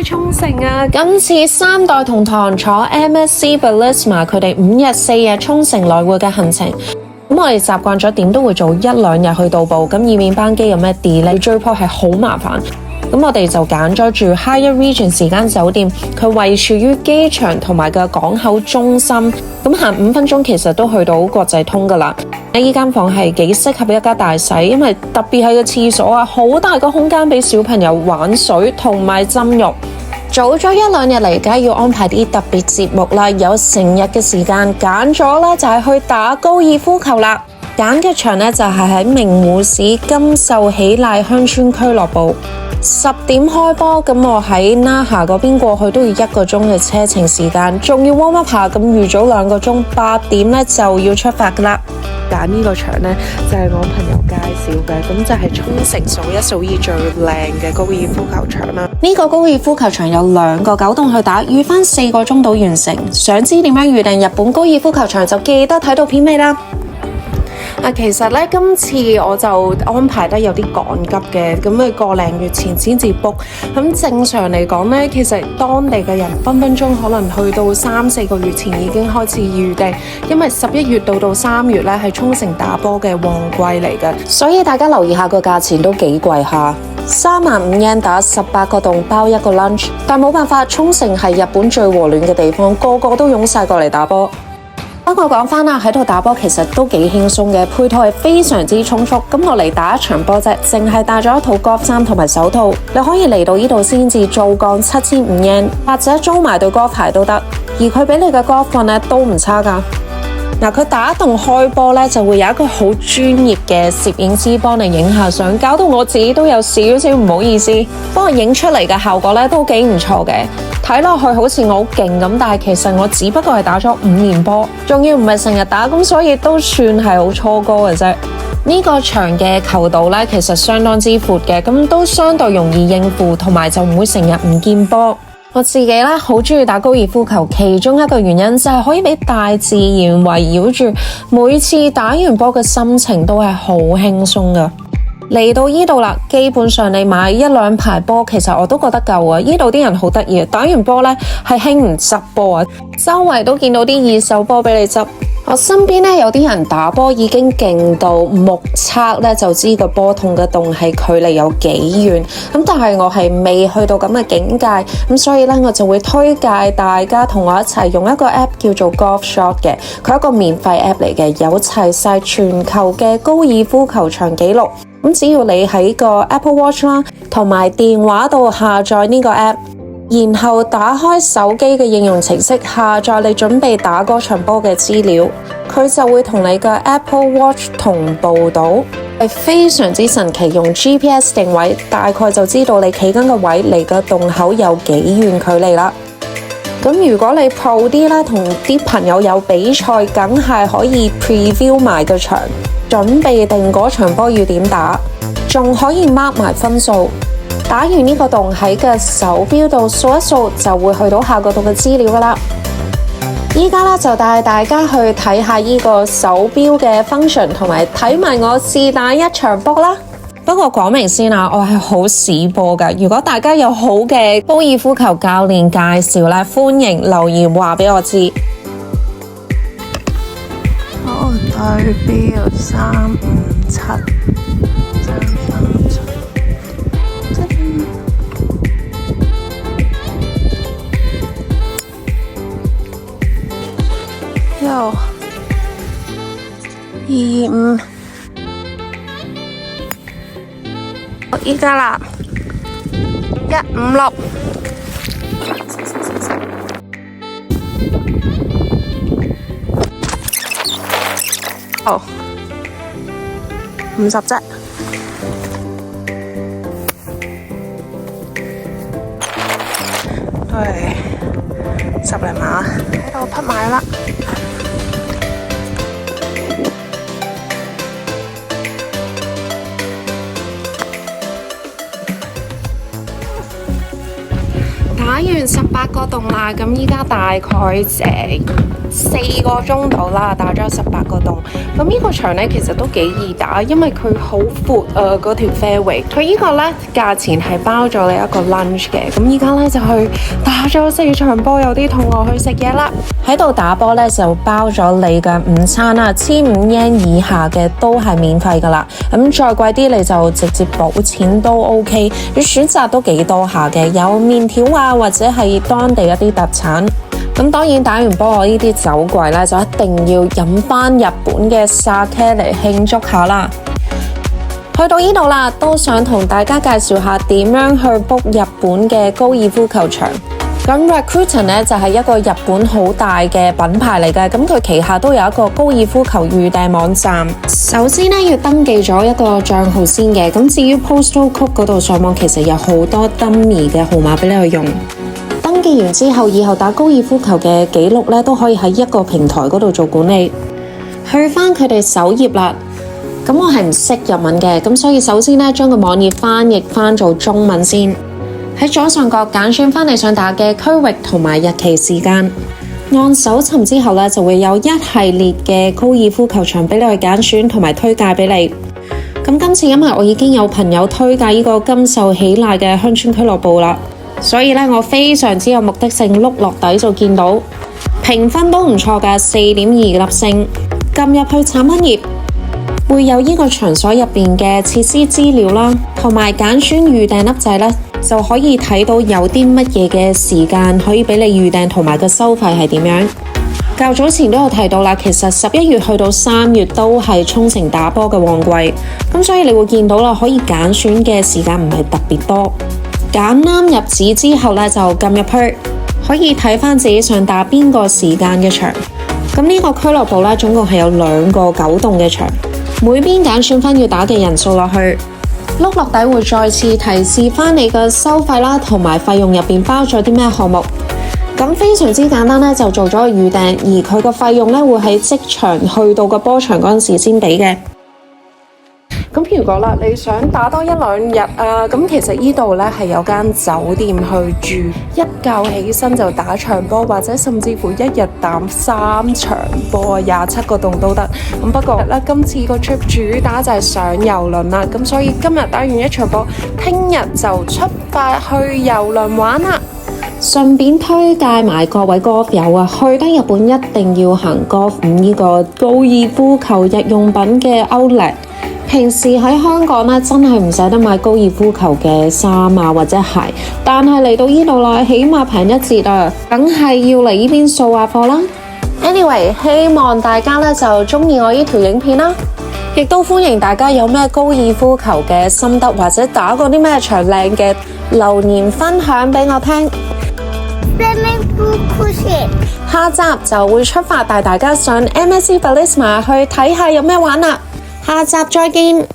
去沖繩啊！今次3代同堂坐 MSC Belisma 佢哋5日4夜沖繩來回嘅行程。咁我哋習慣咗點都會早1-2日去到埗，咁以免班機有咩 delay 追鋪係好麻煩。咁我哋就揀咗住 Hyatt Regency 間酒店，佢位處於機場同埋嘅港口中心，咁行5分鐘其實都去到國際通噶啦。呢間房係幾適合一家大細，因為特別係個廁所啊，好大個空間俾小朋友玩水同埋浸浴。早咗1-2日嚟，梗係要安排啲特別節目啦，有成日嘅時間揀咗啦，就係去打高爾夫球啦。揀嘅場呢，就係喺名護市金秀喜賴鄉村俱樂部。10點開波，咁我喺那覇嗰邊過去都要1個鐘嘅車程時間，仲要 warm up 下，咁預早2個鐘，8點呢就要出發噶啦。揀呢個場呢，就係我朋友介紹嘅，咁就係沖繩數一數二最靚嘅高爾夫球場啦。呢個高爾夫球場有2個狗洞去打，預返4個鐘到完成。想知點樣預訂日本高爾夫球場就記得睇到片尾啦。其實咧，今次我就安排得有啲趕急嘅，咁佢個零月前先至 book。咁正常嚟講呢，其實當地嘅人分分鐘可能去到3-4個月前已經開始預訂，因為11月到3月咧係沖繩打波嘅旺季嚟嘅，所以大家留意下個價錢都幾貴下，35 yen 打18個洞包1個 lunch。但冇辦法，沖繩係日本最和暖嘅地方，個個都湧晒過嚟打波。不過講返啦，喺度打波其實都幾輕鬆嘅，配套係非常之充足。咁我嚟打一場波啫，淨係帶咗一套 golf 衫同埋手套。你可以嚟到呢度先至做降75 yen，或者租埋對 golf 鞋都得。而佢俾你嘅 golf 棍呢都唔差㗎。佢打洞開波呢，就會有一個好專業嘅攝影師幫你影下相，搞到我自己都有少少唔好意思。不過影出嚟嘅效果呢都幾唔錯嘅。睇落去好似我好勁咁，但係其實我只不過係打咗5年波，仲要唔係成日打，咁所以都算係好初哥嘅啫。呢個場嘅球道呢，其實相當之闊嘅，咁都相對容易應付，同埋就唔會成日唔見波。我自己咧好中意打高爾夫球，其中一個原因就係可以俾大自然圍繞住，每次打完波嘅心情都係好輕鬆噶。嚟到呢度啦，基本上你買1-2排波，其實我都覺得夠啊。呢度啲人好得意，打完波呢係興唔執波啊，周圍都見到啲二手波俾你執。我身邊呢有啲人打波已經勁到目測呢就知個波筒嘅洞係距離有幾遠，咁但係我係未去到咁嘅境界，咁所以呢我就會推介大家同我一齊用一個 app 叫做 Golf Shot 嘅，佢係一個免費 app 嚟嘅，有齊晒全球嘅高爾夫球場記錄。咁只要你喺個 Apple Watch 啦，同埋電話度下載呢個 app， 然後打開手機嘅應用程式，下載你準備打嗰場波嘅資料，佢就會同你嘅 Apple Watch 同步到，係非常之神奇。用 GPS 定位，大概就知道你企緊嘅位離個洞口有幾遠距離啦。咁如果你 Pro 啲啦，同啲朋友有比賽，梗係可以 preview 埋個場，準備定嗰場波要點打，仲可以 mark 埋分數。打完呢個洞喺個手錶度掃一掃，就會去到下個洞嘅資料噶啦。依家咧就帶大家去睇下呢個手錶嘅 function， 同埋睇埋我試打一場波啦。不過講明先啊，我係好屎波噶。如果大家有好嘅高爾夫球教練介紹咧，歡迎留言話俾我知。好，對標357。225，依家啦，156，好，50啫，對，10零碼喺度匹埋啦。打完18個洞啦，咁依家大概4個鐘度啦，打咗18個洞。咁呢個場呢，其實都幾易打，因為佢好闊嗰條 fairway。佢呢個呢，價錢係包咗你一個 lunch 嘅。咁依家呢，就去打咗4場波，有啲肚餓去食嘢啦。喺度打波呢，就包咗你嘅午餐啦，1500 yen 以下嘅都係免費噶啦。咁再貴啲你就直接補錢都 OK。你選擇都幾多下嘅，有麵條啊，或者係當地一啲特產。咁當然打完波我呢啲酒鬼呢，就一定要飲翻日本嘅 sake 嚟慶祝下啦。去到呢度啦，都想同大家介紹下點樣去 book 日本嘅高爾夫球場。咁 Rakuten 呢，就係一個日本好大嘅品牌嚟嘅，咁佢旗下都有一個高爾夫球預訂網站。首先呢，要登記咗一個賬號先嘅，咁至於 postal code 嗰度上網其實有好多 dummy 嘅號碼俾你去用。登記完之後，以後打高爾夫球嘅記錄呢，都可以喺一個平台嗰度做管理。去翻佢哋首頁啦，咁我係唔識日文嘅，咁所以首先呢，將個網頁翻譯翻做中文先。喺左上角揀選翻你想打嘅區域同埋日期時間，按搜尋之後呢，就會有一系列嘅高爾夫球場俾你去揀選同埋推介俾你。咁今次因為我已經有朋友推介呢個金秀喜瀨嘅鄉村俱樂部啦，所以呢，我非常之有目的性碌落底就見到評分都唔錯㗎，4.2粒星。撳入去產品頁，會有呢個場所入邊嘅設施資料啦，同埋揀選預訂粒掣呢，就可以睇到有啲乜嘢嘅時間可以俾你預訂，同埋個收費係點樣。較早前都有提到啦，其實11月去到3月都係沖繩打波嘅旺季，咁所以你會見到啦，可以揀選嘅時間唔係特別多。揀啱日子之後呢，就撳入去，可以睇翻自己想打邊個時間嘅場。咁呢個俱樂部呢，總共係有2個9洞嘅場，每邊揀選翻要打嘅人數落去。碌落底會再次提示翻你嘅收費啦，同埋費用入邊包咗啲咩項目。咁非常之簡單呢，就做咗個預訂，而佢個費用呢，會喺即場去到個波場嗰陣時先俾嘅。咁如果啦，你想打多1-2日啊，咁其實呢度呢係有間酒店去住，一覺起身就打場波，或者甚至乎一日打3場波，27個洞都得。咁不過咧，今次個 trip 主打就係上郵輪啦，咁所以今日打完一場波，聽日就出發去郵輪玩啦。順便推介埋各位 golf 友啊，去得日本一定要行 golf 5呢個高爾夫球日用品嘅 outlet。平時喺香港呢，真係唔捨得買高爾夫球嘅衫啊或者鞋，但係嚟到呢度啦，起碼平1折啊，梗係要嚟呢邊掃下貨啦。Anyway， 希望大家呢就中意我呢條影片啦，亦都歡迎大家有咩高爾夫球嘅心得或者打過啲咩場靚嘅留言分享俾我聽。下集就會出發帶大家上 MSC Belisma 去睇下有咩玩啦。下集再見。